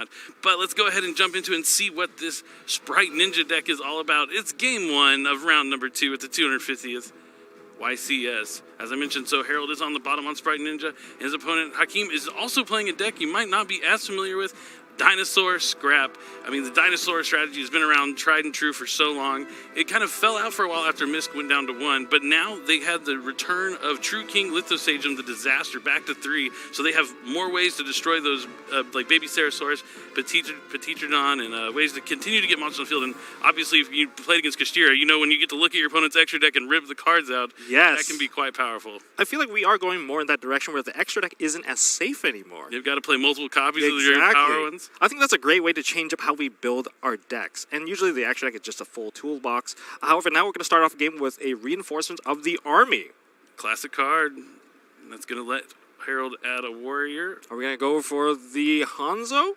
not. But let's go ahead and jump into it and see what this Sprite Ninja deck is all about. It's game 1 of round number 2 at the 250th YCS. As I mentioned, so Harold is on the bottom on Sprite Ninja. His opponent, Hakeem, is also playing a deck you might not be as familiar with, Dinosaur Scrap. I mean, the Dinosaur strategy has been around, tried and true for so long. It kind of fell out for a while after Misk went down to 1, but now they had the return of True King Lithosagem, the Disaster, back to 3, so they have more ways to destroy those, like Baby Ceresaurus, Petitrodon, and ways to continue to get monsters on the field. And obviously, if you played against Kashtira, you know when you get to look at your opponent's extra deck and rip the cards out, yes, that can be quite powerful. I feel like we are going more in that direction where the extra deck isn't as safe anymore. You've got to play multiple copies of your power ones. I think that's a great way to change up how we build our decks. And usually the extra deck is just a full toolbox. However, now we're going to start off the game with a reinforcement of the army. Classic card. That's going to let Harold add a warrior. Are we going to go for the Hanzo?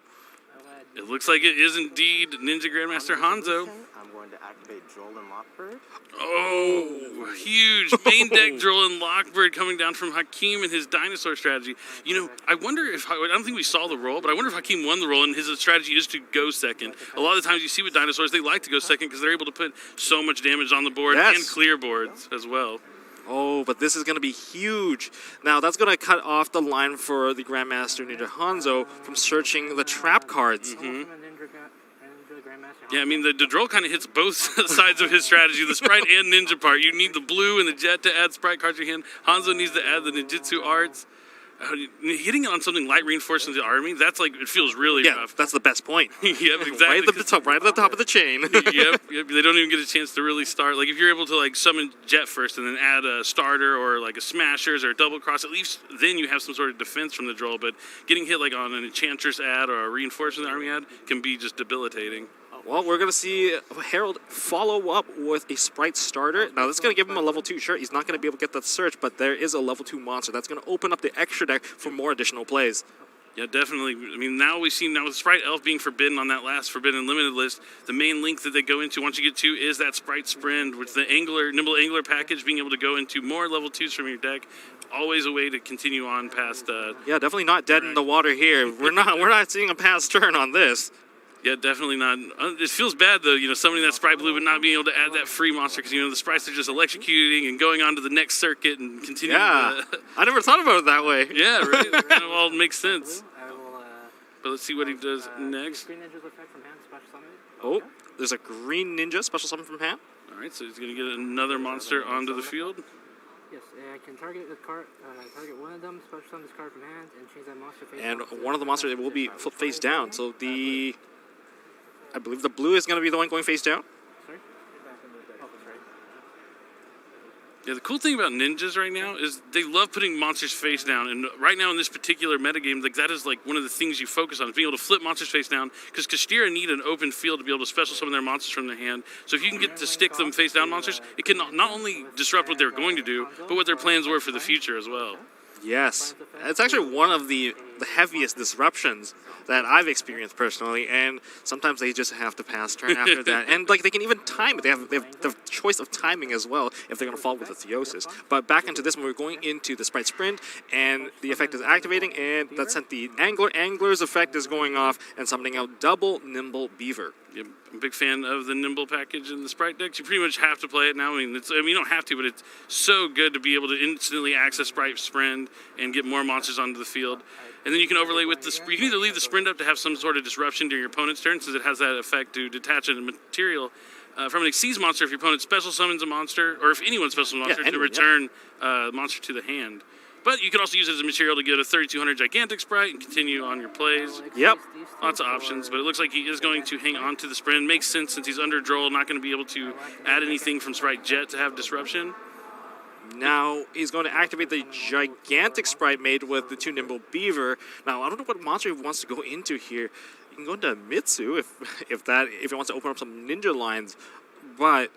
It looks like it is indeed Ninja Grandmaster Hanzo. I'm going to activate Droll Lockbird. Oh, huge main deck Droll Lockbird coming down from Hakeem and his Dinosaur strategy. You know, I wonder if, I don't think we saw the roll, but I wonder if Hakeem won the roll and his strategy is to go second. A lot of the times you see with Dinosaurs, they like to go second because they're able to put so much damage on the board and clear boards as well. Oh, but this is going to be huge. Now, that's going to cut off the line for the Grandmaster Ninja Hanzo from searching the trap cards. Yeah, I mean, the Droll kind of hits both sides of his strategy, the Sprite and Ninja part. You need the blue and the Jet to add Sprite cards to your hand. Hanzo needs to add the Ninjutsu arts. Hitting it on something light reinforcing the army, that's like, it feels really rough. That's the best point. Yep, exactly. Right at the top of the chain. Yep, they don't even get a chance to really start. Like, if you're able to, like, summon Jet first and then add a starter or, like, a Smashers or a double cross, at least then you have some sort of defense from the Droll. But getting hit, like, on an Enchantress ad or a reinforcing the army ad can be just debilitating. Well, we're going to see Harold follow up with a Sprite starter. Now, this is going to give him a level 2. Sure, he's not going to be able to get that search, but there is a level 2 monster. That's going to open up the extra deck for more additional plays. Yeah, definitely. I mean, now we've seen, with Sprite Elf being forbidden on that last Forbidden Limited list, the main link that they go into once you get to is that Sprite Sprint, with the Nimble Angler package, being able to go into more level 2s from your deck. Always a way to continue on past... yeah, definitely not dead in the water here. We're not seeing a past turn on this. Yeah, definitely not. It feels bad, though, summoning that Sprite Blue but not being able to add that free monster because, the Sprites are just electrocuting and going on to the next circuit and continuing. Yeah, I never thought about it that way. Yeah, right? It kind of all makes sense. But let's see what he does next. Oh, there's a Green Ninja special summon from hand. All right, so he's going to get another monster onto the field. Yes, I can target the card, target one of them, special summon this card from hand, and change that monster face down. And one of the monsters will be flipped face down. So I believe the blue is going to be the one going face down. Sorry? Yeah, the cool thing about ninjas right now is they love putting monsters face down, and right now in this particular metagame, like that is like one of the things you focus on, is being able to flip monsters face down, because Kashtira need an open field to be able to special summon their monsters from their hand. So if you can get to stick them face down monsters, it can not only disrupt what they're going to do, but what their plans were for the future as well. Yes, it's actually one of the heaviest disruptions that I've experienced personally, and sometimes they just have to pass turn after that. And like they can even time it. They have the choice of timing as well if they're going to fall with the Theosis. But back into this one, we're going into the Sprite Sprint, and the effect is activating, and that sent the Angler's effect is going off and summoning out double Nimble Beaver. Yeah, I'm a big fan of the Nimble package in the Sprite decks. You pretty much have to play it now. I mean, you don't have to, but it's so good to be able to instantly access Sprite Sprint and get more monsters onto the field. And then you can overlay with the sprint. You can either leave the sprint up to have some sort of disruption during your opponent's turn, since it has that effect to detach a material from an Xyz monster if your opponent special summons a monster, or if anyone special summons a monster, to return a monster to the hand. But you can also use it as a material to get a 3200 Gigantic Sprite and continue on your plays. Yep. Lots of options, but it looks like he is going to hang on to the sprint. Makes sense since he's under Droll, not going to be able to add anything from Sprite Jet to have disruption. Now he's going to activate the Gigantic Sprite made with the 2 Nimble Beaver. Now I don't know what monster he wants to go into here. You can go into Mitsu if he wants to open up some ninja lines, but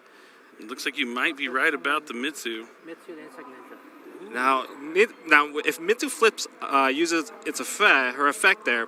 it looks like you might be right about the Mitsu. Mitsu, the Insect Ninja. Now if Mitsu flips uses her effect there,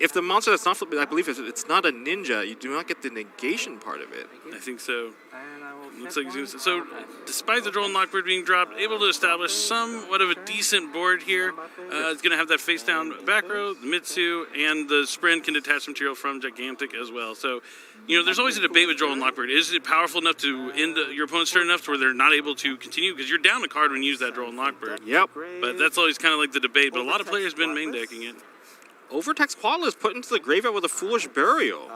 If the monster that's not flipped, I believe if it's not a ninja, you do not get the negation part of it. I think so. And I will Looks set like one he's so. Despite the Droll Lockbird being dropped, able to establish somewhat of a decent board here. It's going to have that face down back row, the Mitsu, and the Sprint can detach material from Gigantic as well. So, there's always a debate with Droll and Lockbird. Is it powerful enough to end your opponent's turn enough to where they're not able to continue? Because you're down a card when you use that Droll and Lockbird. Yep. But that's always kind of like the debate. But a lot of players have been main decking it. Overtext Quadless put into the graveyard with a Foolish Burial.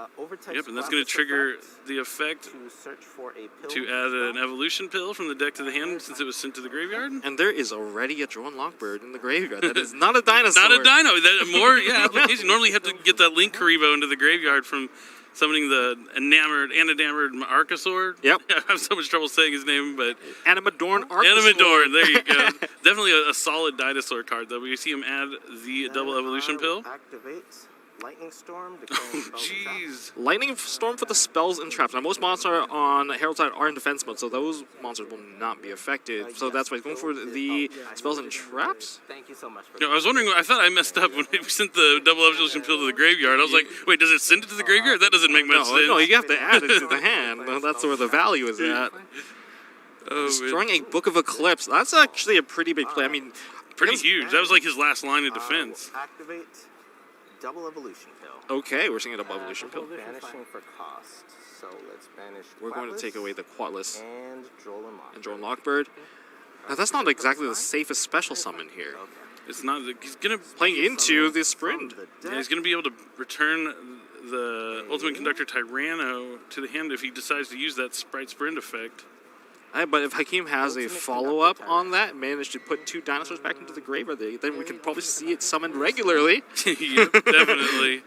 Yep, and that's going to trigger the effect to search for a pill to add an evolution pill from the deck to the hand since it was sent to the graveyard. And there is already a Droll Lockbird in the graveyard. That is not a dinosaur. Not a dino. That more, application. Normally you have to get that Link Karibo into the graveyard from summoning the enamored Archosaur. Yep. I have so much trouble saying his name, but Animadorn Archosaur. Animadorn, there you go. Definitely a solid dinosaur card, though. We see him add the double evolution pill. Activates Lightning Storm. declaring spells and traps. Jeez. Lightning Storm for the spells and traps. Now, most monsters on Herald's side are in defense mode, so those monsters will not be affected. So that's why he's going for the spells and traps. Thank you so much for I was wondering, I thought I messed up when we sent the double evolution pill to the graveyard. I was like, wait, does it send it to the graveyard? That doesn't make much sense. No, you have to add it to the hand. That's where the value is at. Oh, Destroying a Book of Eclipse. That's actually a pretty big play. I mean, pretty huge. That was like his last line of defense. Activate Double Evolution Pill. okay, we're seeing a double evolution pill. Banishing for cost. So let's banish. We're going to take away the Quatless and Droll and Lockbird. and Droll Lockbird. Now, that's not exactly the safest special summon here. Okay. It's not. He's gonna Playing into the Sprint. Yeah, he's going to be able to return the Ultimate Conductor Tyranno to the hand if he decides to use that Sprite Sprint effect. But if Hakeem has a follow-up on that, managed to put 2 dinosaurs back into the graveyard, then we can probably see it summoned regularly. Yep, definitely.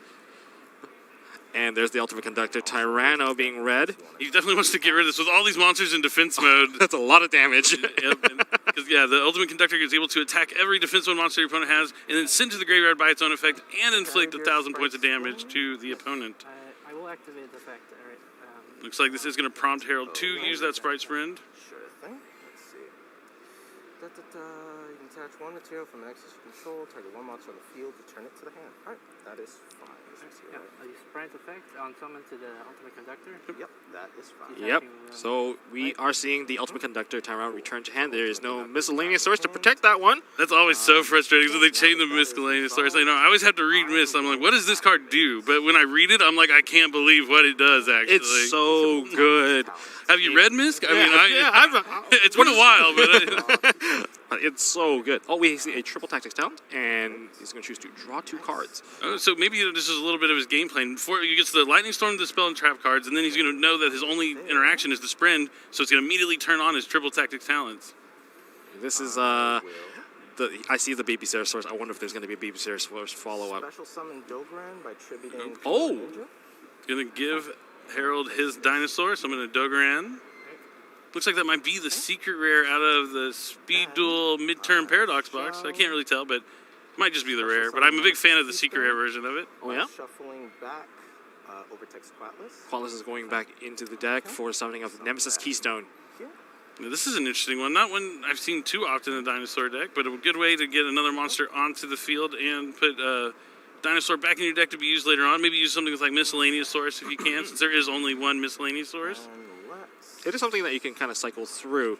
And there's the Ultimate Conductor Tyranno being read. He definitely wants to get rid of this. With all these monsters in defense mode, That's a lot of damage. yep, because the Ultimate Conductor is able to attack every defense mode monster your opponent has, and then send to the graveyard by its own effect, and inflict 1,000 points of damage to the opponent. I will activate the effect. All right. Looks like this is going to prompt Harold to use that Sprite Sprint. Sure thing. Let's see. You can attach one material from an access you control, target one monster on the field, return it to the hand. Alright, that is fine. Yeah, I'll use Sprite effect on summon to the Ultimate Conductor. Yep, that is fine. Yep. So we are seeing the Ultimate Conductor Tyranno return to hand. There is no miscellaneous source to protect that one. That's always so frustrating. So they change the miscellaneous source. I know. I always have to read Miss. I'm like, what does this card do? But when I read it, I'm like, I can't believe what it does. Actually, It's so good. Have you read Misk? It's What been a is- while, but It's so good. Oh, we see a triple tactics talent, and he's going to choose to draw 2 cards. so maybe this is a little bit of his game plan. Before he gets the Lightning Storm, the Spell, and Trap cards, and then he's going to know that his only interaction is the Sprint, so it's going to immediately turn on his triple tactics talents. This is I see the Babysitter source. I wonder if there's going to be a Babysitter source follow-up. Special summon Dogran by tributing. Oh! Ninja. Going to give Harold his Dinosaur, so I'm going to Dogoran. Looks like that might be the secret rare out of the Speed Duel midterm Paradox box. I can't really tell, but it might just be the rare. But I'm a big fan of the secret rare version of it. Oh, yeah? Shuffling back. Overtext Quatless. Quatless is going back into the deck for summoning of Nemesis Keystone. Now, this is an interesting one. Not one I've seen too often in the Dinosaur deck, but a good way to get another monster onto the field and put Dinosaur back in your deck to be used later on. Maybe use something with like Miscellaneous Source if you can, since there is only one Miscellaneous Source. It is something that you can kind of cycle through.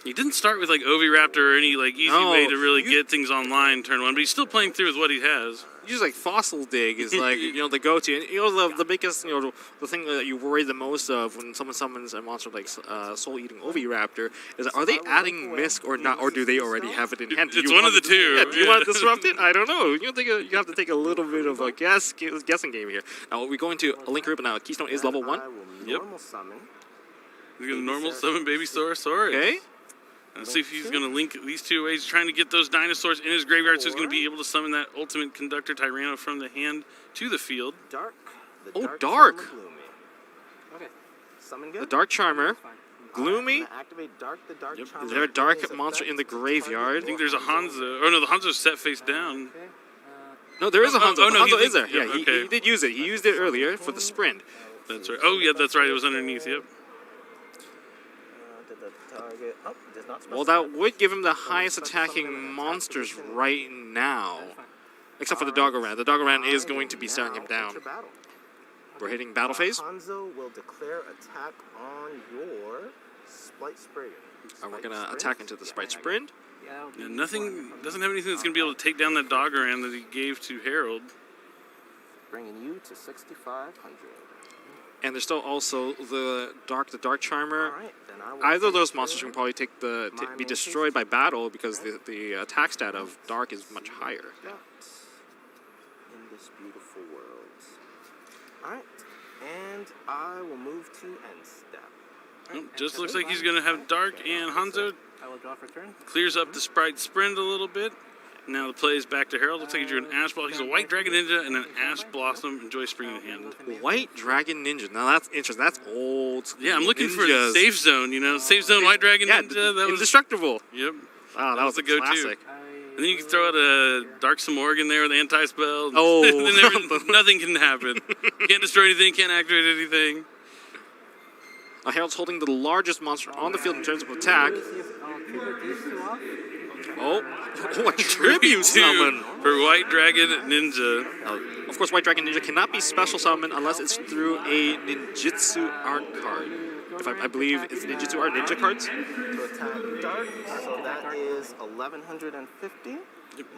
He didn't start with like Oviraptor or any like easy No, way to really get things online turn 1, but he's still playing through with what he has. Just like Fossil Dig is like, the go-to. And, the biggest, the thing that you worry the most of when someone summons a monster like Soul-Eating Oviraptor is, are they adding Misk or not, or do they already have it in hand? It's one of the two. Yeah, do you want to disrupt it? I don't know. You have to take a little bit of a guessing game here. Now, we're going to a Link Rip now. Keystone is level 1. Yep. Normal summon. He's going to normal summon Baby Saurus. Okay. Let's see if he's going to link these two ways. He's trying to get those dinosaurs in his graveyard, so he's going to be able to summon that Ultimate Conductor Tyranno from the hand to the field. Dark. Oh, Dark. Charmer Gloomy. Okay. Summon The good. Dark Charmer. Fine. Gloomy. I'm gonna activate Dark. The Dark Yep. Charmer. Is there a Dark monster in the graveyard? I think there's a Hanzo. Oh, no, the Hanzo's set face down. Okay. No, there is a Hanzo. Oh, no, Hanzo he- is there. yeah, Yeah, okay. he did use it. He used it earlier for the Sprint. That's right. Oh, yeah, that's right. It was underneath, yep. Did the target? Oh, does not Well, specify. that would give him the highest attacking monsters right now. Except for the Doggoran. The Doggoran is going to be staring him down. Enter battle. We're hitting battle phase. Hanzo will declare attack on your Sprite Sprint. And we're going to attack into the Sprite Sprint. Yeah, nothing, doesn't have anything that's going to be able to take down that Doggoran that he gave to Harold. Bringing you to 6,500. And there's still also the Dark Charmer. All right, then I will Either of those take monsters your- can probably be destroyed by battle because the attack stat of Dark is much higher. That in this beautiful world. All right, and I will move to end step. Just looks like he's going to have Dark, and Hanzo I will draw for turn. clears up the Sprite Sprint a little bit. Now the play is back to Harold. Looks like he drew an Ash Ball. He's a White Dragon Ninja and an Ash Blossom. Enjoy Spring in Hand. White Dragon Ninja. Now that's interesting. That's old school. Yeah, I'm looking for a ninjas. safe zone, you know. Safe zone White Dragon Yeah, Ninja. That was, indestructible. yep. Wow, that was a go-to. classic. And then you can throw out a Dark Samorgan there with anti-spell. Oh. And then nothing can happen. Can't destroy anything, can't activate anything. Harold's holding the largest monster on the field in terms of attack. Oh, a tribute summon. For White Dragon Ninja. Of course, White Dragon Ninja cannot be special summoned unless it's through a ninjutsu art card. If I believe it's ninjutsu art ninja cards. To attack Dark, so that is 1,150.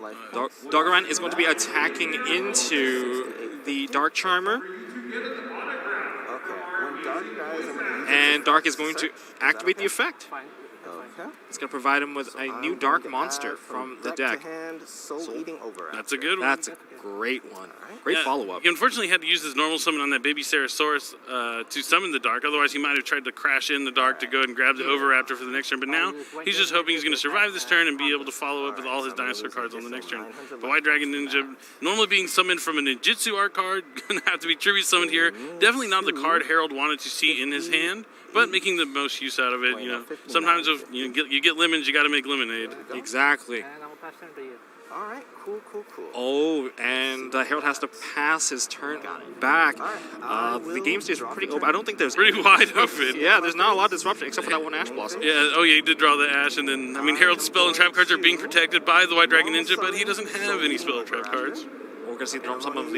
Life points. Doggoran is going to be attacking into the Dark Charmer. Okay, when Dark dies, I'm going to use And Dark is going to activate the effect. Fine. Okay. It's going to provide him with a new Dark monster from the deck. To hand, soul-eating Overactor. That's a good one. That's a great one. Great Yeah, follow-up. He unfortunately had to use his normal summon on that baby Ceratosaurus to summon the Dark. Otherwise, he might have tried to crash in the Dark to go ahead and grab the Overraptor for the next turn. But now, he's just hoping he's going to survive this turn and be able to follow up with all his Dinosaur cards on the next turn. The White Dragon Ninja, normally being summoned from a ninjutsu art card, going to have to be tribute summoned here. Definitely not the card Harold wanted to see in his hand, but making the most use out of it. You know, sometimes if you get lemons, you got to make lemonade. Exactly. And I will pass turn to you. All right, cool. Oh, and Harold has to pass his turn back. The game stays pretty open. I don't think there's Pretty wide open. Yeah, there's not a lot of disruption except for that one Ash Blossom. Yeah, oh yeah, he did draw the Ash, and then, I mean, Harold's spell and trap cards are being protected by the White Dragon Ninja, but he doesn't have any spell or trap cards. We're gonna see some of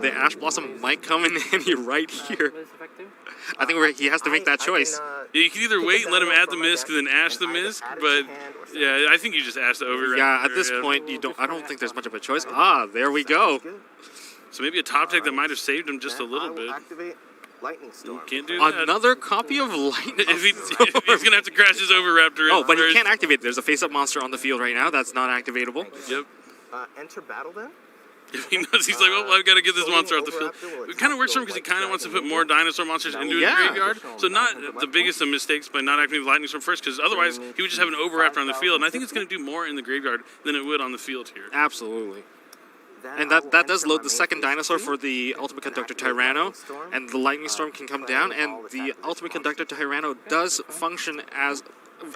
the Ash Blossom might come in handy right here. What is effective? I think he has to make that choice. Yeah, you can either wait and let him add the Mist and then Ash the Mist, but yeah, I think you just Ash the Overraptor. Yeah, at this point, I don't think there's much of a choice. Ah, there we go. So maybe a top deck that might have saved him just a little bit. Activate Lightning Storm. Can't do that. Another copy of Lightning. If he's going to have to crash his Overraptor. Oh, but he first. can't activate it. There's a face-up monster on the field right now. That's not activatable. Yep. Enter battle then. If he knows, he's like, well, I've got to get this monster off the field. It kind of works for him because he kind of wants to put more dinosaur monsters into his graveyard. So not the biggest of mistakes by not activating the Lightning Storm first, because otherwise he would just have an Overraptor on the field. And I think it's going to do more in the graveyard than it would on the field here. Absolutely. And that does load the second dinosaur for the Ultimate Conductor Tyranno, and the Lightning Storm can come down, and the Ultimate Conductor Tyranno does function as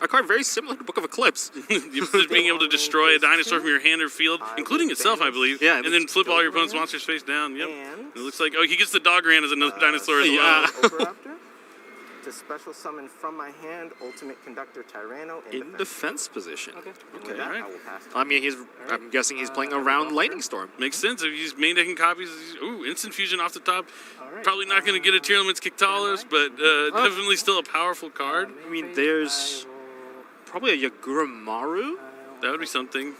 a card very similar to Book of Eclipse. Just being able to destroy a dinosaur from your hand or field, including itself, I believe, Yeah, and then flip all your opponent's monsters face down. Yep. It looks like, oh, he gets the Doggoran as another dinosaur as well. Yeah. Overraptor. To special summon from my hand Ultimate Conductor Tyranno In defense position. Okay, Okay, all right. I will pass it. I mean, I'm guessing he's playing around Lightning Storm. Makes sense. If he's main decking copies, ooh, instant fusion off the top. Alright. Probably not going to get a Tier Limits Kictalos, but definitely still a powerful card. I mean, there's probably a Yaguramaru, That would be something.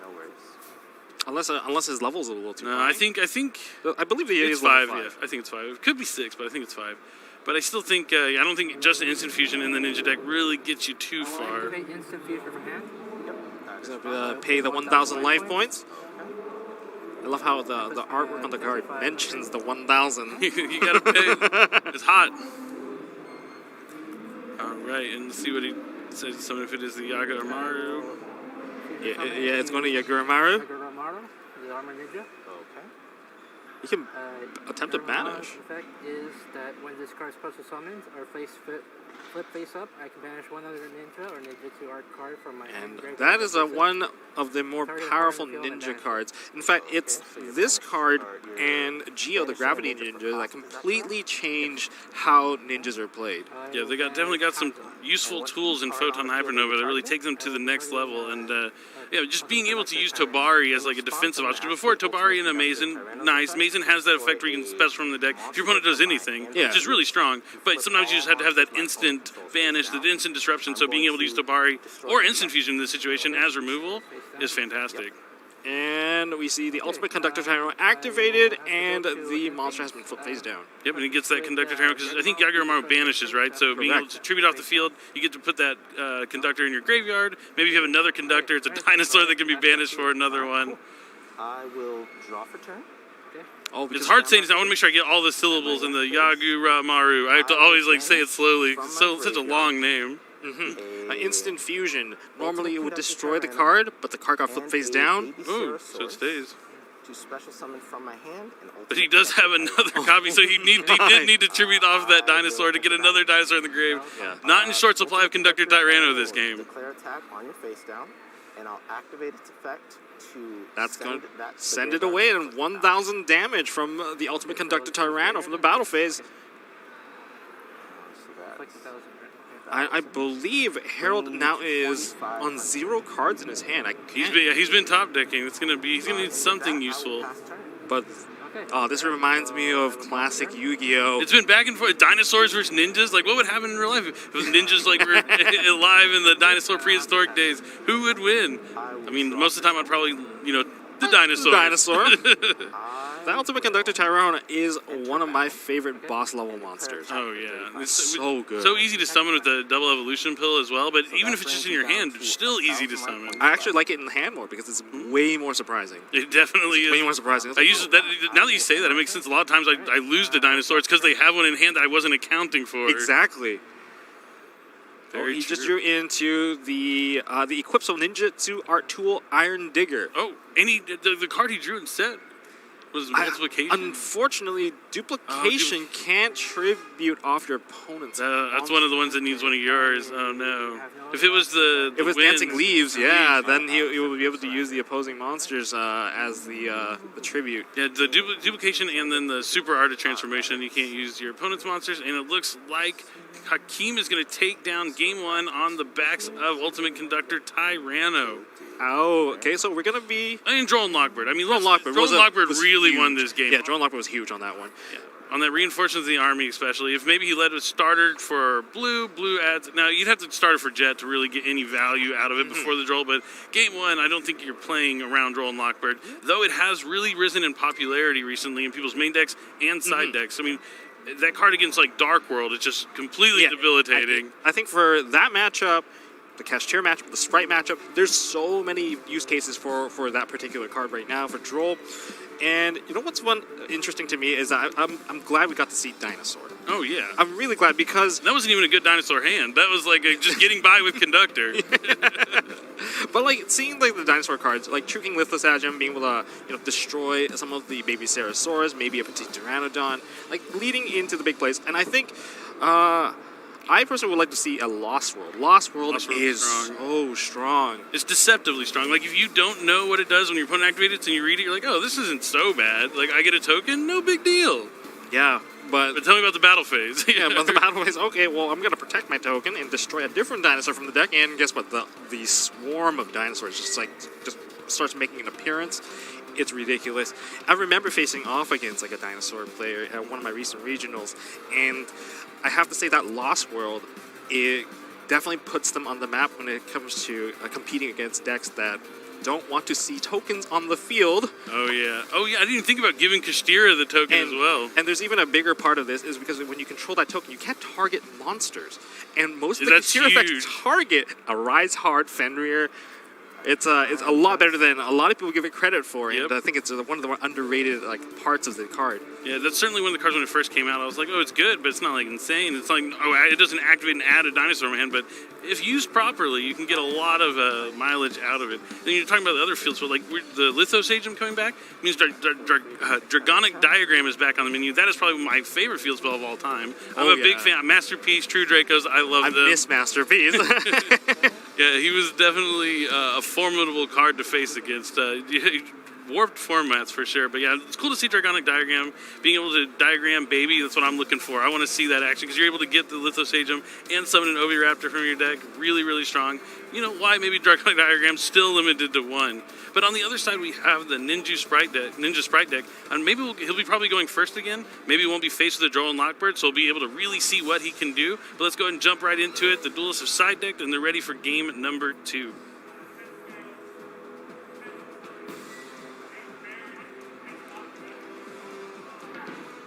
No worries. unless his level's a little too No, high. I think I believe the it's is level 5. Yeah, I think it's 5. It could be 6, but I think it's 5. But I still think I don't think just an instant fusion in the ninja deck really gets you too far. Activate instant fusion from hand. He's gonna pay the 1,000 life points. I love how the artwork on the card mentions the 1,000. You gotta pay. It's hot. All right, and let's see what he says. Summon if it is the Yaga or Maru. Yeah, it's going to Yaguramaru. Aguramaru, the Armor Ninja. Okay. You can attempt to banish. The effect is that when this card special summons or flip face up, I can banish one other ninja or ninjutsu art card from my hand. And that is one of the more powerful ninja cards. In fact, it's this card and Yugioh, the Gravity Ninja, that completely changed how ninjas are played. Yeah, they definitely got some useful tools in Photon Hypernova that really take them to the next level. And Yeah, just being able to use Tobari as like a defensive option. Before, Tobari and Mazen, nice. Mazen has that effect where you can special from the deck if your opponent does anything, Yeah. which is really strong. But sometimes you just have to have that instant banish, that instant disruption. So being able to use Tobari or instant fusion in this situation as removal is fantastic. And we see the Ultimate Conductor Tyranno activated, and the monster has been flipped face down. Yep, and it gets that Conductor Tyranno, because I think Yugioh banishes, right? So being able to tribute off the field, you get to put that Conductor in your graveyard. Maybe you have another Conductor, it's a Dinosaur that can be banished for another one. I will draw for turn. Oh, It's hard saying, I want to make sure I get all the syllables in the Maru. I have to always like say it slowly. So such a long name. Instant fusion. Normally it would destroy the card, but the card got flipped face down. Ooh, so it stays. To special summon from my hand. But he does have another copy, so he did need to tribute off that Dinosaur to get another Dinosaur in the grave. Yeah. Not in short supply of Conductor Tyranno this game. Declare attack on your face down, and I'll activate its effect to That's going to send it away, and 1,000 damage from the Ultimate Conductor Tyranno from the battle phase. Like 1,000, right? I believe Harold now is on 0 cards in his hand. He's been top decking. He's gonna need something useful. But this reminds me of classic Yu-Gi-Oh. It's been back and forth. Dinosaurs versus ninjas. Like, what would happen in real life if it was ninjas like were alive in the dinosaur prehistoric days? Who would win? I mean, most of the time I'd probably, the dinosaur. Dinosaur. The Ultimate Conductor Tyranno is one of my favorite boss level monsters. Oh yeah, It's so good. So easy to summon with the double evolution pill as well. But even if it's just in your hand, it's still easy to summon. I actually like it in the hand more because it's way more surprising. It definitely is. Way more surprising. I use that now that you say that, it makes sense. A lot of times I lose the dinosaur. It's because they have one in hand that I wasn't accounting for. Exactly. Very he true. just drew into the Equipso Ninjutsu Art Tool Iron Digger. Oh, and the card he drew instead was multiplication. Unfortunately, duplication can't tribute off your opponent's. That's one of the ones that needs one of yours. Oh no! If it was the wind, Dancing Leaves, then he would will be able to use the opposing monsters as the tribute. Yeah, the duplication and then the super art of transformation. You can't use your opponent's monsters, and it looks like Hakeem is going to take down Game 1 on the backs of Ultimate Conductor Tyranno. Oh, okay, so we're going to be... And Droll Lockbird. I mean, Droll Lockbird really huge. won this game. Yeah, Droll Lockbird was huge on that one. Yeah. On that reinforcements of the army, especially. If maybe he led with starter for blue adds. Now, you'd have to start for jet to really get any value out of it before the Droll, but Game 1, I don't think you're playing around Droll and Lockbird, though it has really risen in popularity recently in people's main decks and side decks. I mean, that card against, like, Dark World is just completely debilitating. I think for that matchup, the Cashier matchup, the Sprite matchup, there's so many use cases for that particular card right now for Droll. And you know what's one interesting to me is that I'm glad we got to see Dinosaur. Oh, yeah. I'm really glad because... That wasn't even a good Dinosaur hand. That was like just getting by with Conductor. But like seeing like the Dinosaur cards, like True King Lithosagem being able to destroy some of the baby Ceratosaurus, maybe a Petite Pteranodon, like leading into the big plays. And I think I personally would like to see a Lost World. Lost World is so strong. It's deceptively strong. Like, if you don't know what it does when your opponent activates it and you read it, you're like, oh, this isn't so bad. Like, I get a token? No big deal. Yeah, but tell me about the battle phase. Yeah, but the battle phase, okay, well, I'm going to protect my token and destroy a different dinosaur from the deck, and guess what? The swarm of dinosaurs just starts making an appearance. It's ridiculous. I remember facing off against like a dinosaur player at one of my recent regionals, and I have to say that Lost World, it definitely puts them on the map when it comes to competing against decks that don't want to see tokens on the field. Oh yeah, I didn't even think about giving Kashtira the token as well. And there's even a bigger part of this is because when you control that token, you can't target monsters, and most of the Kashtira effects target a Rise Hard, Fenrir. It's a lot better than a lot of people give it credit for, and I think it's one of the more underrated parts of the card. Yeah, that's certainly one of the cards when it first came out. I was like, oh, it's good, but it's not like insane. It's like, oh, it doesn't activate and add a dinosaur man, but if used properly, you can get a lot of mileage out of it. Then you're talking about the other fields, but like the Lithosagem coming back means Dragonic Diagram is back on the menu. That is probably my favorite field spell of all time. I'm a big fan. Masterpiece, True Dracos, I love them. I miss Masterpiece. Yeah, he was definitely a formidable card to face against. warped formats for sure. But yeah, it's cool to see Dragonic Diagram, being able to diagram baby. That's what I'm looking for. I want to see that action because you're able to get the Lithosagem and summon an Oviraptor from your deck. Really, really strong. You know why maybe Dragonic Diagram still limited to 1. But on the other side, we have the Ninja Sprite deck, and maybe he'll be probably going first again. Maybe he won't be faced with a Droll Lockbird, so we'll be able to really see what he can do. But let's go ahead and jump right into it. The Duelists have side decked, and they're ready for game number 2.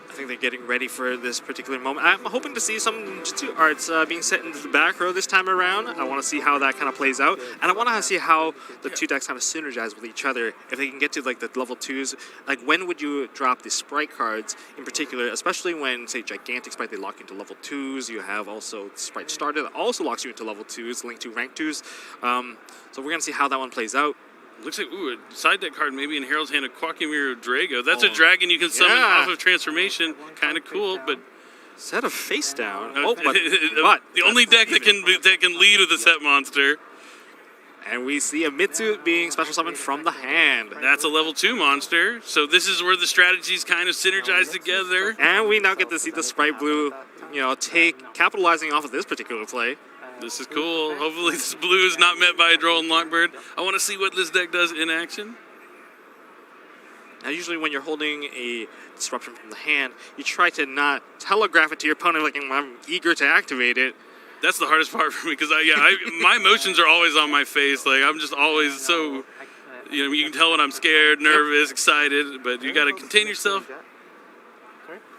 I think they're getting ready for this particular moment. I'm hoping to see some ninjutsu arts being set into the back row this time around. I want to see how that kind of plays out, and I want to see how the two decks kind of synergize with each other. If they can get to like the level 2s, like when would you drop the Sprite cards in particular, especially when, say, Gigantic Sprite, they lock into level 2s. You have also Sprite Starter that also locks you into level 2s, linked to rank 2s. So we're going to see how that one plays out. Looks like, ooh, a side deck card maybe in Harold's hand, a Quackimiro Drago. That's a dragon you can summon off of transformation. Kind of cool, but... Set of face down. But the only deck that can lead with a set monster. And we see a Mitsu being special summoned from the hand. That's a level 2 monster. So this is where the strategies kind of synergize together. And we now get to see the Sprite Blue, capitalizing off of this particular play. This is cool. Hopefully this blue is not met by a Droll Lockbird. I want to see what this deck does in action. Now, usually when you're holding a disruption from the hand, you try to not telegraph it to your opponent like, I'm eager to activate it. That's the hardest part for me because my emotions are always on my face. Like I'm just always so, you can tell when I'm scared, nervous, excited, but you got to contain yourself.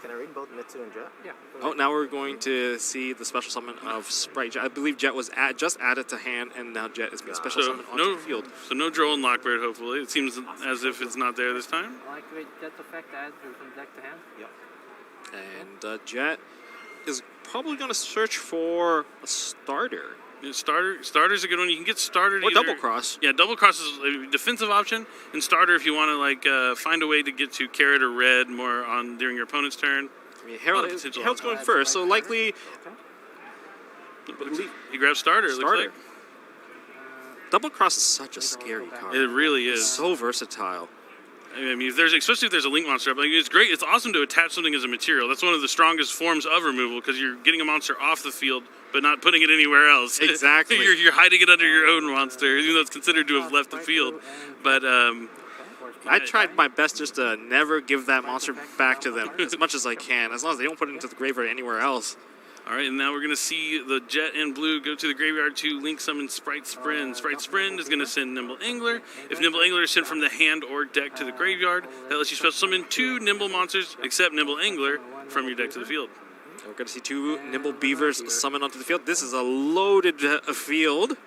Can I read both Mitsu and Jet? Yeah. Oh, now we're going to see the special summon of Sprite Jet. I believe Jet was just added to hand, and now Jet is being special summoned onto the field. So no Droll and Lockbird, hopefully. It seems as if it's not there this time. I like the way Jet's effect adds from deck to hand. Yep. And Jet is probably going to search for a starter. Yeah, starter's a good one. You can get starter Or double cross. Yeah, double cross is a defensive option, and starter if you want to find a way to get to carrot or red more on during your opponent's turn. I mean, Harold's going first, so likely. He grabs starter. It looks like. Double cross is such a scary card. It really is. It's so versatile. I mean, especially if there's a link monster up, like it's great. It's awesome to attach something as a material. That's one of the strongest forms of removal because you're getting a monster off the field, but not putting it anywhere else. Exactly. you're hiding it under your own monster, even though it's considered to have left the field. But I tried my best just to never give that monster back to them as much as I can, as long as they don't put it into the graveyard anywhere else. All right, and now we're going to see the Jet and Blue go to the graveyard to link summon Sprite Sprint. Sprite Sprint is going to send Nimble Angler. If Nimble Angler is sent from the hand or deck to the graveyard, that lets you special summon 2 Nimble monsters, except Nimble Angler, from your deck to the field. We're going to see 2 Nimble Beavers summon onto the field. This is a loaded field.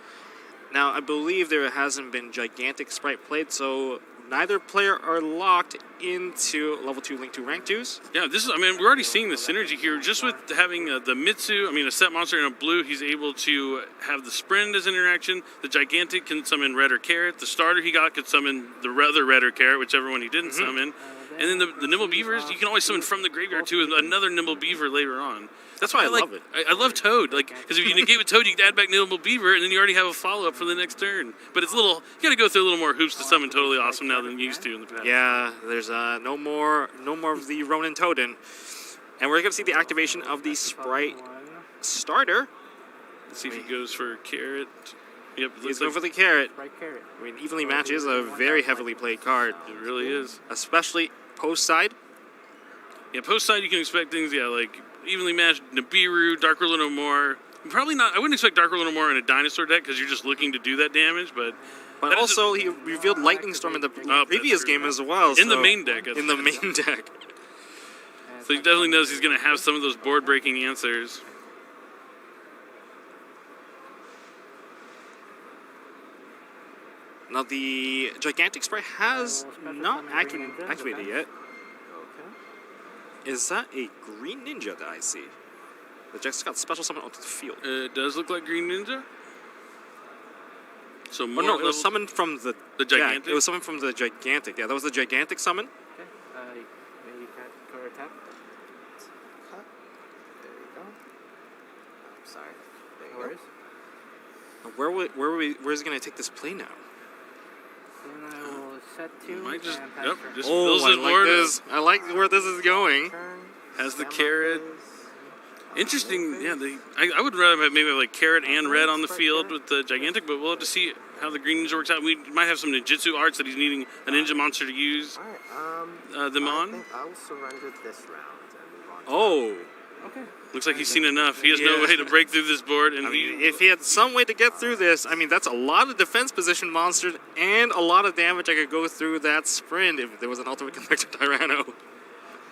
Now, I believe there hasn't been Gigantic Sprite played, so neither player are locked into level 2 link to rank 2s. Yeah, we're already seeing the synergy here. Just with having the Mitsu, a set monster in a blue, he's able to have the Sprint as an interaction. The Gigantic can summon red or carrot. The starter he got could summon the other red or carrot, whichever one he didn't summon. And then the Nimble Beavers, you can always summon from the graveyard too, another Nimble Beaver later on. That's why I love it. I love Toad, because if you negate with Toad, you can add back Nimble Beaver, and then you already have a follow-up for the next turn. But it's you got to go through a little more hoops to summon Totally Awesome now than you used to in the past. Yeah, there's no more of the Ronin Toadin. And we're going to see the activation of the Sprite Starter. Let's see if he goes for Carrot. Yep, he's going for the Carrot. Carrot. I mean, Evenly Match is a very heavily played card. It really is. Especially post side. Yeah, post side you can expect things, like Evenly Matched, Nibiru, Dark Ruler No More. Probably not. I wouldn't expect Dark Ruler No More in a Dinosaur deck because you're just looking to do that damage, but also he revealed Lightning Storm in the previous game as well. In the main deck. In the main deck. So he definitely knows he's going to have some of those board-breaking answers. Now the Gigantic Sprite has not activated yet. Is that a Green Ninja that I see? The just got special summon onto the field. It does look like Green Ninja. So more no, it was summoned from the Gigantic? It was summoned from the Gigantic. Yeah, that was the Gigantic summon. Okay. Maybe go attack. Cut. There you go. Sorry. There you go. Where is he going to take this play now? Then I will set 2 Might just, and pass yep, turn. just Oh, fills I his like board. this. I like where this is going. Turn. Has the Stamina carrot. phase. Interesting, yeah. I would rather have maybe like carrot and red on the field with the gigantic, but we'll have to see how the green ninja works out. We might have some ninjutsu arts that he's needing a ninja monster to use Alright, them I on. think I will surrender this round and move on. Oh. Okay. Looks like he's seen enough. He has no Yeah. way to break through this board, and I mean, if he had some way to get through this, I mean, that's a lot of defense position monsters and a lot of damage I could go through that sprint if there was an ultimate connector Tyranno.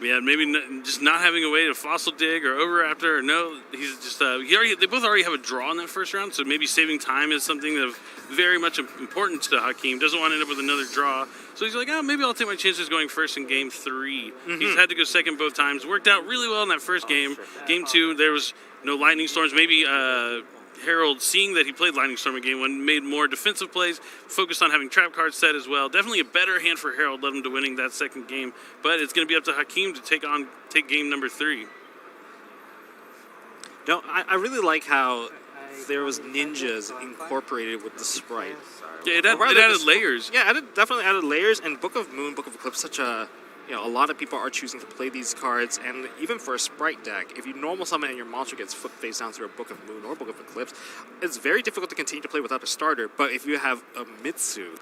yeah, maybe just not having a way to fossil dig or overraptor or no, he's just they both already have a draw in that first round, so maybe saving time is something of very much importance to Hakeem. Doesn't want to end up with another draw, so he's like, oh, maybe I'll take my chances going first in game 3. He's had to go second both times. Worked out really well in that first game. Game 2, there was no lightning storms. Maybe Harold, seeing that he played lightning storm in game 1, made more defensive plays, focused on having trap cards set as well. Definitely a better hand for Harold, led him to winning that second game, but it's going to be up to Hakeem to take game number 3. No, I really like how there was ninjas incorporated with the sprite. Yeah, it Or rather, added this- layers. Yeah, definitely added layers. And Book of Moon, Book of Eclipse, such a a lot of people are choosing to play these cards. And even for a sprite deck, if you normal summon and your monster gets flipped face down through a Book of Moon or Book of Eclipse, it's very difficult to continue to play without a starter. But if you have a Mitsu,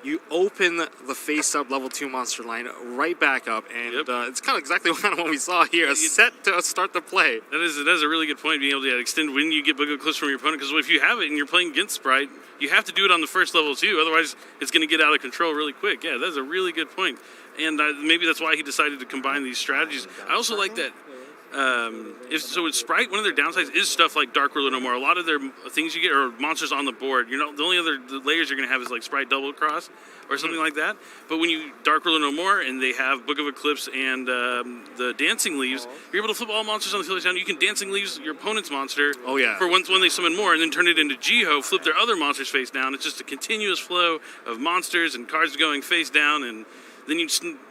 you open the face-up level 2 monster line right back up, and it's kind of exactly what we saw here, a set to start the play. That is a really good point, being able to extend when you get Book of Eclipse from your opponent, because if you have it and you're playing against Sprite, you have to do it on the first level too, otherwise it's going to get out of control really quick. Yeah, that's a really good point. And maybe that's why he decided to combine these strategies. I also like that with Sprite, one of their downsides is stuff like Dark Ruler No More. A lot of their things you get are monsters on the board. You're not the only other layers you're going to have is like Sprite Double Cross or something like that. But when you Dark Ruler No More and they have Book of Eclipse and the Dancing Leaves, you're able to flip all monsters on the field face down. You can Dancing Leaves your opponent's monster for once when they summon more, and then turn it into Yugioh, flip their other monsters face down. It's just a continuous flow of monsters and cards going face down, and then you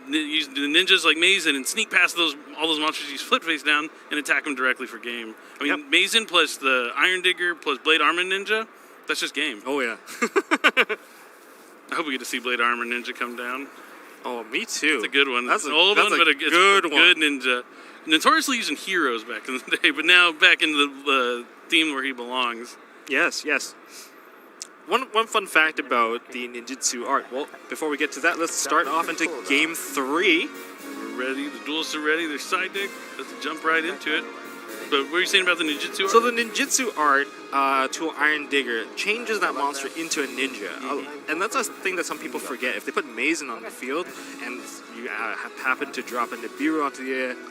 use the ninjas like Mazen and sneak past all those monsters you flip face down and attack them directly for game. I mean, Mazen plus the Iron Digger plus Blade Armor Ninja, that's just game. Oh, yeah. I hope we get to see Blade Armor Ninja come down. Oh, me too. It's a good one. That's an old one, but it's a good ninja. Notoriously using heroes back in the day, but now back in the theme where he belongs. Yes, yes. One fun fact about the ninjutsu art. Well, before we get to that, let's start off into game 3. We're ready. The duelists are ready. They're side deck. Let's jump right into it. But what were you saying about the ninjutsu art? So the ninjutsu art to an Iron Digger changes that monster into a ninja. And that's a thing that some people forget. If they put Mazen on the field and you happen to drop a Nibiru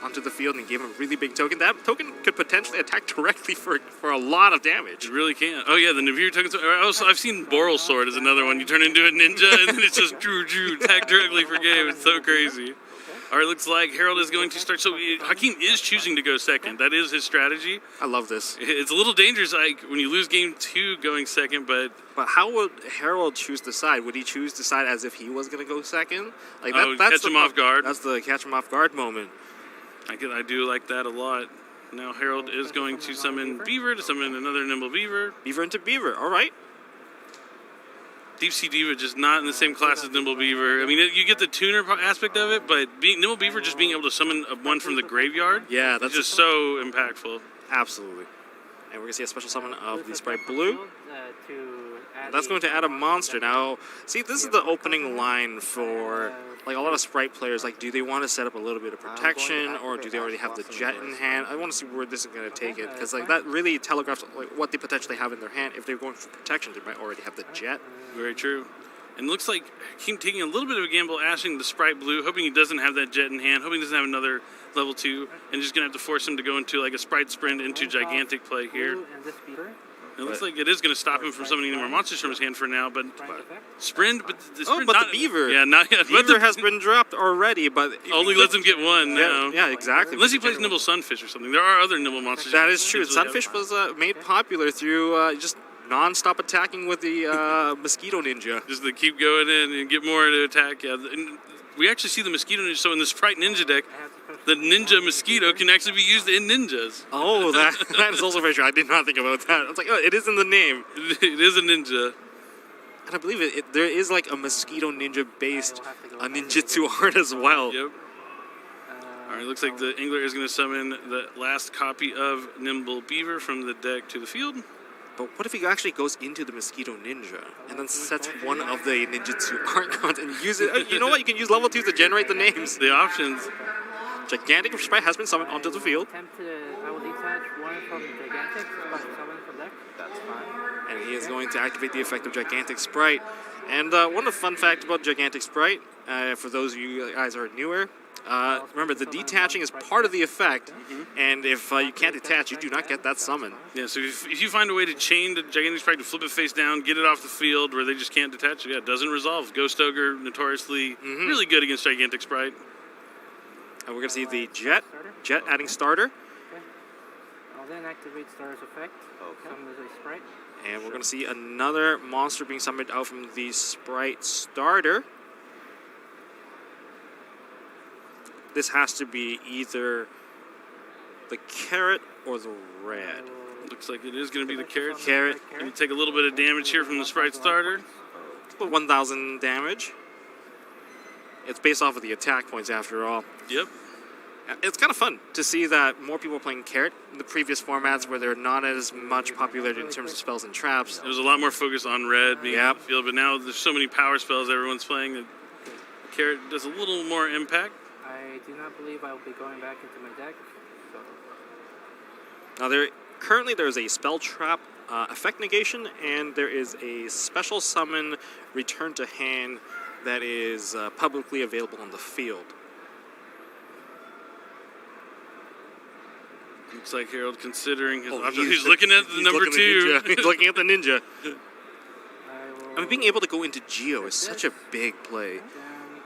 onto the field and give him a really big token, that token could potentially attack directly for a lot of damage. It really can. Oh yeah, the Nibiru tokens. I've seen Droll Sword is another one. You turn into a ninja and then it's just drew, attack directly for game. It's so crazy. All right, looks like Harold is going to start. So Hakeem is choosing to go second. That is his strategy. I love this. It's a little dangerous, like when you lose game 2 going second, but how would Harold choose the side? Would he choose the side as if he was going to go second? Like that's catch him off guard. That's the catch him off guard moment. I do like that a lot. Now Harold is going to summon Beaver to summon another Nimble Beaver. Beaver into Beaver. All right. Deep Sea Diva just not in the same class as Nimble Beaver. I mean, you get the tuner aspect of it, but Nimble Beaver just being able to summon one from the graveyard, yeah, that's just so impactful. Absolutely. And we're going to see a special summon of the Sprite Blue. That's going to add a monster. Now, see, this is the opening line for like a lot of Sprite players. Like, do they want to set up a little bit of protection, or do they already have the jet in hand? I want to see where this is going to take it, because like that really telegraphs like what they potentially have in their hand. If they're going for protection, they might already have the jet. Very true. And it looks like Hakeem taking a little bit of a gamble, ashing the Sprite Blue, hoping he doesn't have that jet in hand, hoping he doesn't have another level 2, and just going to have to force him to go into like a Sprite Sprint into gigantic play here. It looks like it is going to stop him from summoning any more monsters from his hand for now, but Sprint, but the Sprint the Beaver. Yeah, not yet. Beaver has been dropped already, but only lets him get one now. Yeah, exactly. Unless he plays Nimble Sunfish or something. There are other Nimble monsters. That is true. Sunfish was made popular through just non-stop attacking with the Mosquito Ninja. Just to keep going in and get more to attack. Yeah, and we actually see the Mosquito Ninja. So in the Sprite Ninja deck, the Ninja Mosquito can actually be used in ninjas. Oh, that is also very true. I did not think about that. I was like, oh, it is in the name. It is a ninja. And I believe there is like a Mosquito Ninja based I will have to go back and ninjutsu art as well. Yep. All right, looks like the Angler is going to summon the last copy of Nimble Beaver from the deck to the field. But what if he actually goes into the Mosquito Ninja and then sets one of the ninjutsu art cards and use it? You know what? You can use level 2 to generate the names. The options. Gigantic Sprite has been summoned onto the field. I will detach one from Gigantic, special summon from deck. That's fine. And he is going to activate the effect of Gigantic Sprite. And one of the fun facts about Gigantic Sprite, for those of you guys who are newer, remember the detaching is part of the effect, and if you can't detach, you do not get that summon. Yeah, so if you find a way to chain the Gigantic Sprite to flip it face down, get it off the field where they just can't detach it, yeah, it doesn't resolve. Ghost Ogre, notoriously really good against Gigantic Sprite. And we're going to see the Jet adding starter. Okay. I'll then activate Starter's effect. Okay. Summon as a Sprite. And we're going to see another monster being summoned out from the Sprite starter. This has to be either the carrot or the red. Looks like it is going to be the carrot. Carrot. Going to take a little bit of damage here from the Sprite starter. About 1,000 damage. It's based off of the attack points after all. Yep. It's kind of fun to see that more people are playing carrot in the previous formats where they're not as much popularity in terms of spells and traps. There was a lot more focus on red being on the field, but now there's so many power spells everyone's playing that carrot does a little more impact. I do not believe I will be going back into my deck. So. Now currently there's a spell trap effect negation, and there is a special summon return to hand that is publicly available on the field. Looks like Harold considering his options. He's looking at the number 2. He's looking at the ninja. I mean, being able to go into Yugioh is such a big play. Then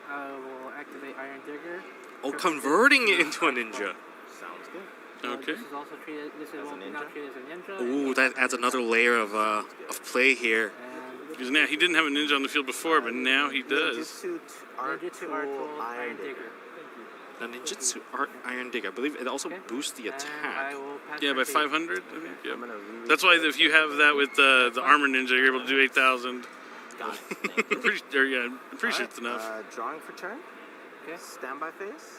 I will activate Iron Digger. Oh, converting it into a ninja. Sounds good. Okay. This is also treated. This is not treated as a ninja. Ooh, that adds another layer of play here. Because now he didn't have a ninja on the field before, but now he does. Ninjutsu Art Tool Iron Digger. Now, Ninjutsu Art Iron Digger, I believe it also boosts the attack. Yeah, by 500, I think. Yeah. That's why if you have that with the Armor Ninja, you're able to do 8,000. Got it. I'm pretty sure it's enough. Drawing for turn. Okay. Standby phase.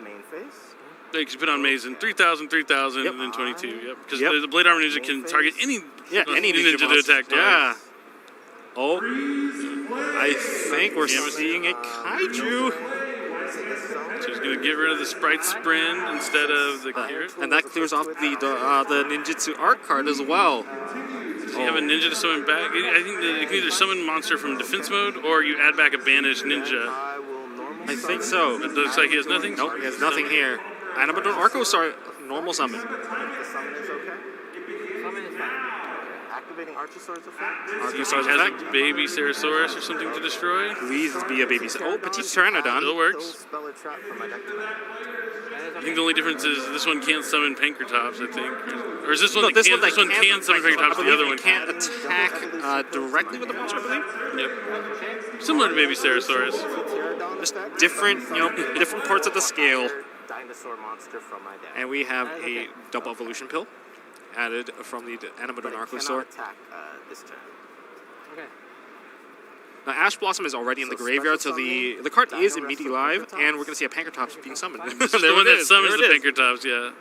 Main phase. Yeah, you can put on Mason. 3,000, 3,000, Yep. and then 22. Yep. Because Yep. the Blade Armor Ninja can target any any ninja to monster. attack. Yeah. Oh, I think we're seeing a kaiju. So he's going to get rid of the Sprite Sprint instead of the carrot. And that clears off the ninjutsu art card as well. Does he have a ninja to summon back? I think that you can either summon a monster from defense mode or you add back a banished ninja. I think so. It looks like he has nothing. Nope, he has nothing here. Animadon Arco, sorry, normal summon. The summon is okay. Summon is fine. Activating Archosaur's effect. Archosaur's Has effect. a baby Ceratosaurus or something to destroy. Please be a baby. Oh, Petite Pteranodon. Still works. Spell a trap from my deck tonight. I think the only difference is this one can't summon Pankratops, I think. Or is this one No, that can, this one can summon Pankratops, the other one can't attack directly with the monster, I believe. Yep. Similar to baby Ceratosaurus. Just different, different parts of the scale. Dinosaur monster from my deck. And we have a double evolution pill added from the Animadon Archosaur. Attack this turn. Okay. Now, Ash Blossom is already in the graveyard, so the card is immediately live, and we're going to see a Pankratops being summoned. This is the one that summons the Pankratops, yeah.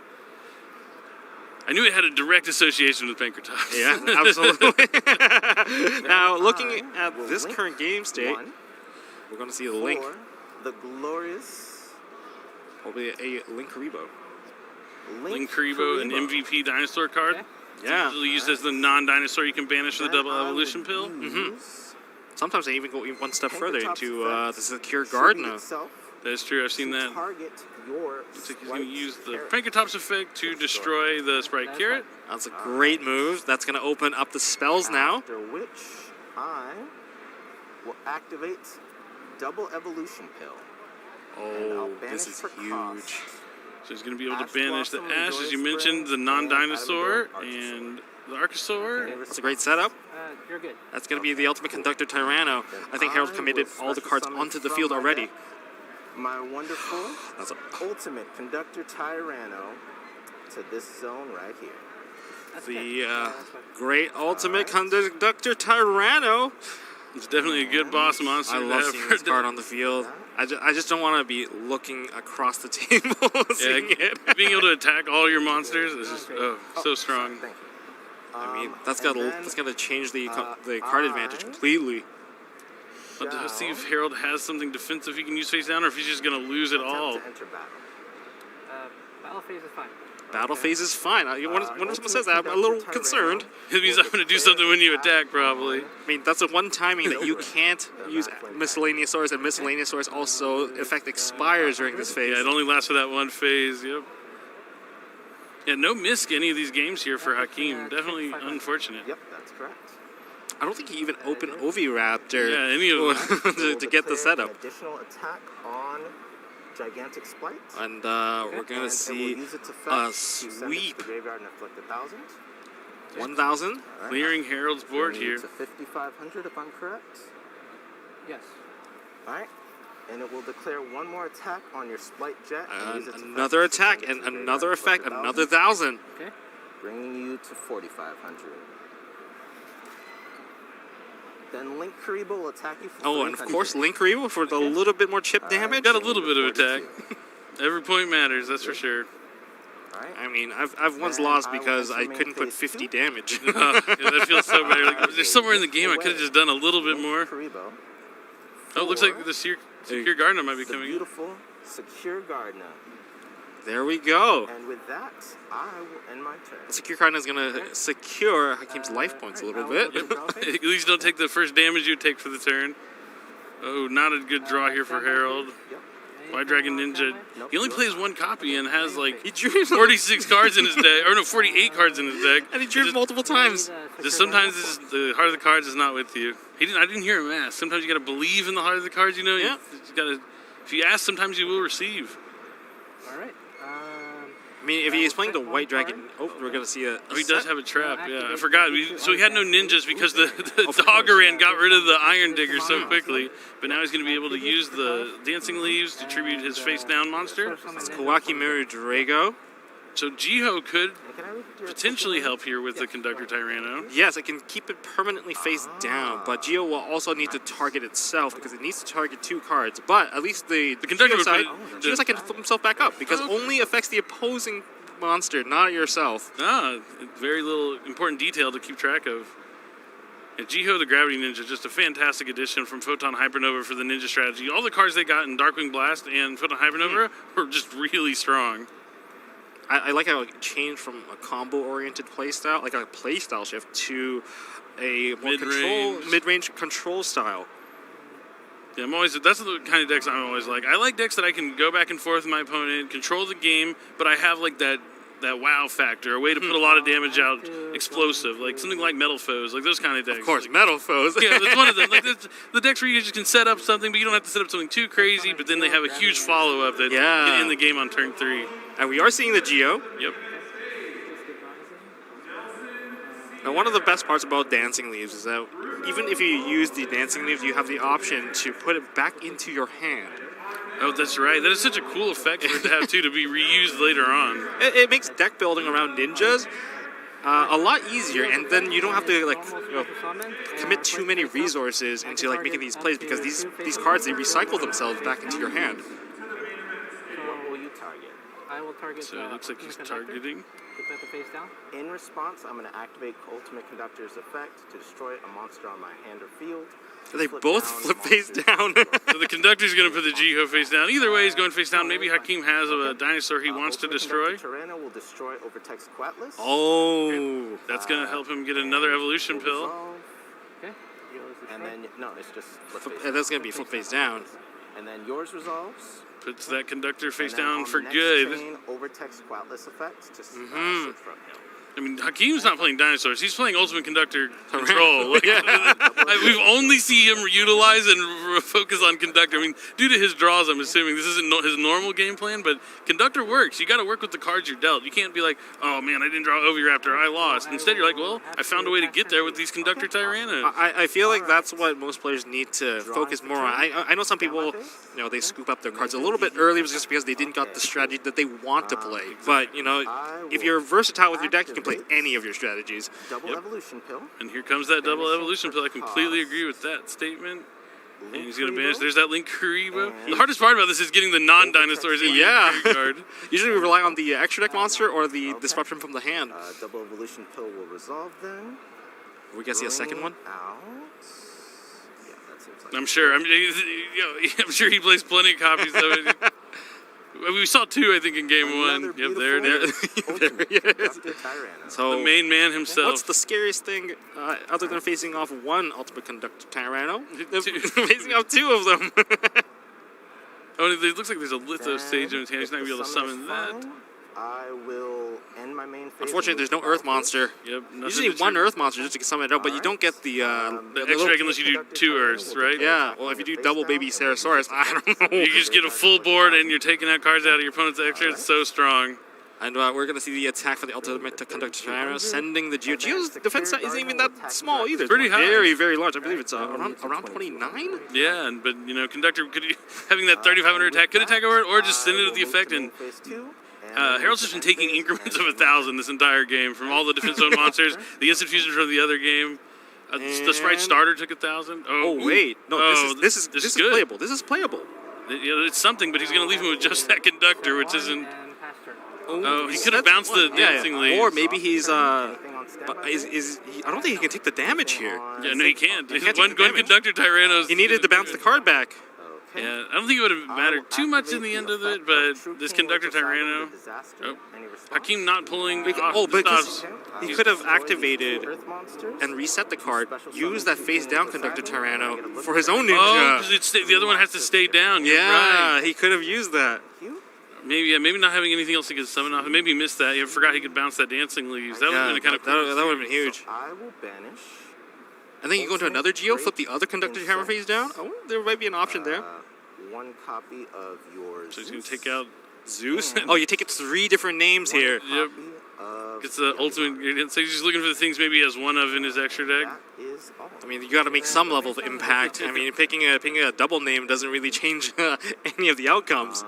I knew it had a direct association with Pankratops. Yeah, absolutely. Now, looking at this current game state, we're going to see a Link. The glorious Probably a Linkuriboh. Link Karibo, an MVP dinosaur card. Okay. Yeah. Usually used as the non-dinosaur you can banish with a double evolution pill. Sometimes they even go one step further into the Secure Gardener. That is true, I've seen that. Target your Looks like he's going to use the Pankratops effect to destroy the Sprite Carrot. That's a great move. That's going to open up the spells now. After which I will activate Double Evolution Pill. Oh, this is huge. So he's going to be able to banish the Ash, as you mentioned, the non-dinosaur, and the Archosaur. That's a great setup. You're good. That's going to be the Ultimate Conductor Tyranno. I think Harold committed all the cards onto the field already. My wonderful That's a Ultimate Conductor Tyranno to this zone right here. the great Ultimate Conductor Tyranno. It's definitely a good boss monster. I to love have seeing for this card on the field. I just don't want to be looking across the table seeing it. Being able to attack all your monsters is just so strong. Thank you. I mean, that's and gotta change the card advantage I completely. But to see if Harold has something defensive he can use face down, or if he's just gonna lose it all. To enter battle. Battle phase is fine. Battle phase is fine. When someone says that, I'm a little concerned. It means I'm gonna do something when you attack, probably. I mean, that's the one timing that you can't use miscellaneous swords, and miscellaneous swords also effect expires during this phase. Yeah, it only lasts for that one phase. Yep. Yeah, no misc any of these games here for Hakeem. Definitely unfortunate. Yep, that's correct. I don't think he even opened Oviraptor Yeah, any of them. to get the setup. An additional attack on gigantic Sprite. And we're And gonna it see will use its a effect to send it to sweep. the graveyard and inflict 1,000. 1,000. All right. Clearing Harold's board Bringing here. it to 5,500 if I'm correct. Yes. All right. And it will declare one more attack on your Sprite Jet. And use its effect Another to attack send it and to the graveyard another and inflict effect, 1,000, another 1,000. Okay. bringing you to 4,500. Then Link Karibo will attack you for Oh, and of 300. course, Link Karibo for the little bit more chip damage. Got a little bit of attack. Every point matters, that's for sure. All right. I mean, I've once Then lost I will because I enter couldn't put phase 50 2. damage. Yeah, that feels so bad. Like, there's somewhere in the game I could have just done a little bit more. Karibo. Oh, it looks like the Secure Gardener might be The coming in. beautiful Secure Gardener. There we go. And with that, I will end my turn. Secure Card is going to secure Hakeem's life points a little bit. At least don't take the first damage you take for the turn. Oh, not a good draw here for Harold. Yep. White Dragon Ninja. Nope. He only plays one copy and has like He drew 46 cards in his deck, or no, 48 cards in his deck. and he drew multiple times. Just sometimes the heart of the cards is not with you. I didn't hear him ask. Sometimes you gotta believe in the heart of the cards. You know, Yeah. you gotta. If you ask, sometimes you will receive. All right. I mean, if he is playing the White Dragon, we're going to see a Oh, he does set. have a trap. Yeah, I forgot. So he had no ninjas because the Doggeran got rid of the Iron Digger so quickly. But now he's going to be able to use the Dancing Leaves to tribute his face down monster. It's Kawaki Miru Drago. So Yugioh could And can I read your potentially help here with the Conductor Tyranno. Yes, it can keep it permanently face down, but Yugioh will also need to target itself because it needs to target 2 cards. But at least the Conductor Yugioh would side, put- Yugioh side can flip himself back up because it only affects the opposing monster, not yourself. Very little important detail to keep track of. And Yugioh the Gravity Ninja, just a fantastic addition from Photon Hypernova for the ninja strategy. All the cards they got in Darkwing Blast and Photon Hypernova were just really strong. I like how it changed from a combo-oriented playstyle, like a playstyle shift, to a more mid-range control style. Yeah, that's the kind of decks I'm always like. I like decks that I can go back and forth with my opponent, control the game, but I have like that wow factor, a way to put a lot of damage out, explosive, like something like Metal Foes, like those kind of decks. Of course, like, Metal Foes. yeah, that's one of them. Like the decks where you just can set up something, but you don't have to set up something too crazy, but then they have a huge follow-up that get in the game on turn 3. And we are seeing the Yugioh. Yep. Now, one of the best parts about Dancing Leaves is that even if you use the Dancing Leaves, you have the option to put it back into your hand. Oh, that's right. That is such a cool effect for it to have, too, to be reused later on. It makes deck building around ninjas a lot easier, and then you don't have to commit too many resources into making these plays because these cards, they recycle themselves back into your hand. What will you target? I will target. So it looks like he's Conductor. targeting. Put the face down. In response, I'm going to activate Ultimate Conductor's effect to destroy a monster on my hand or field. They Flip both down flip face down. So the Conductor's going to put the Yugioh face down. Either way, he's going face down. Maybe Hakeem has a dinosaur he wants to Ultimate destroy. Conductor Tyranno will destroy Overtext Quatlas. Oh. That's going to help him get another evolution pill. Resolve, Okay. and then, no, it's just flip face down. That's going to be flip face down. And then yours resolves. Puts that Conductor face and then down on for the next good. Chain, Overtext Quatlas effect to switch from him. I mean, Hakeem's not playing dinosaurs. He's playing Ultimate Conductor Control. We've only see him utilize and focus on Conductor. I mean, due to his draws, I'm assuming this isn't his normal game plan, but Conductor works. You got to work with the cards you're dealt. You can't be like, oh man, I didn't draw Oviraptor, I lost. Instead, you're like, well, I found a way to get there with these Conductor Tyrannos. I feel like that's what most players need to focus more on. I know some people, they scoop up their cards a little bit early just because they didn't got the strategy that they want to play. But, if you're versatile with your deck, you can play any of your strategies. Double Yep. evolution pill. And here comes that double evolution pill. I completely agree with that statement. And he's going to banish. There's that Link Kuribo. The hardest part about this is getting the non-dinosaurs in Yeah. the card. Usually we rely on the extra deck monster or the disruption from the hand. Double evolution pill will resolve them. We gonna see a second one? Out. Yeah, that seems like I'm sure. I'm sure he plays plenty of copies of it. We saw 2, I think, in game 1. Yep, there it is. There he is. Dr. Tyranno. So, The main man himself. what's the scariest thing other than facing off one Ultimate Conductor Tyranno? Facing off 2 of them. Oh, it looks like there's a Litho Sage in his hand. He's not going to be able to summon that. I will end my main phase. Unfortunately, there's no Earth monster. Yep. Usually one Earth monster just to summon it out, but you don't get the The extra deck unless you do 2 Earths, right? yeah. Well, if you do double baby Ceratosaurus, I don't know. You just get a full board and you're taking out cards out of your opponent's extra. It's so strong. And we're going to see the attack for the Ultimate Conductor Tyranno, sending the Geo. Geo's defense set isn't even that small either. It's pretty high. Very, very large. I believe it's around 29? Yeah, but Conductor having that 3,500 attack could attack over it or just send it at the effect. And Harold's just been taking increments of 1,000 this entire game from all the defense zone monsters, the instant fusion from the other game. The Sprite starter took 1,000. Oh wait, no, this is good. playable. This is playable. It's something, but he's going to leave him with just that Conductor, which isn't. And pass turn. Oh, he could have bounced the dancing leaf. Or maybe he's I don't think he can take the damage here. Yeah, no, he can't. He He's can't one take the damage. Conductor Tyranno's. He needed to bounce the card back. Yeah, I don't think it would have mattered too much in the end of it, but this Conductor Tyranno. Oh, Hakeem not pulling off Oh, the because stops. he could have activated and reset the card, use that face down Conductor Tyranno for his own ninja. Oh, because the other one has to stay down. You're Yeah, right. he could have used that. Maybe not having anything else he could summon off. Maybe he missed that. He forgot he could bounce that dancing leaves. That would have been a kind of cool. that would have been huge. I will banish. And then you go into another Geo, flip the other Conductor Tyranno face down. Oh, there might be an option there. One copy of yours. So he's going to take out Zeus. Oh, you take it 3 different names here. Yep. Gets the ultimate ingredient. So he's just looking for the things maybe he has one of in his extra deck. That is all. I mean, you got to make some level of impact. I mean, picking a double name doesn't really change any of the outcomes.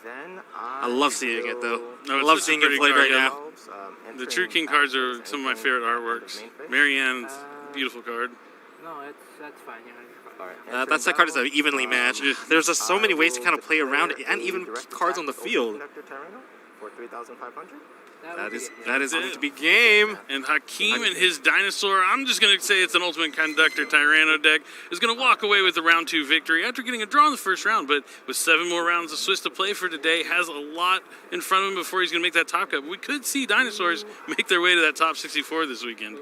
Then I love seeing it though. No, I it's love such a seeing it pretty played card, right yeah. now. The True King cards are some of my favorite artworks. Marianne's beautiful card. No, that's fine. You're fine. That card is evenly matched. There's just so many ways to kind of play around it and even keep cards on the field. For 3,500. That is going to be game. And Hakeem and his Dinosaur, I'm just going to say it's an Ultimate Conductor Tyranno deck, is going to walk away with a round 2 victory after getting a draw in the first round. But with 7 more rounds of Swiss to play for today, has a lot in front of him before he's going to make that top cut. We could see Dinosaurs make their way to that top 64 this weekend.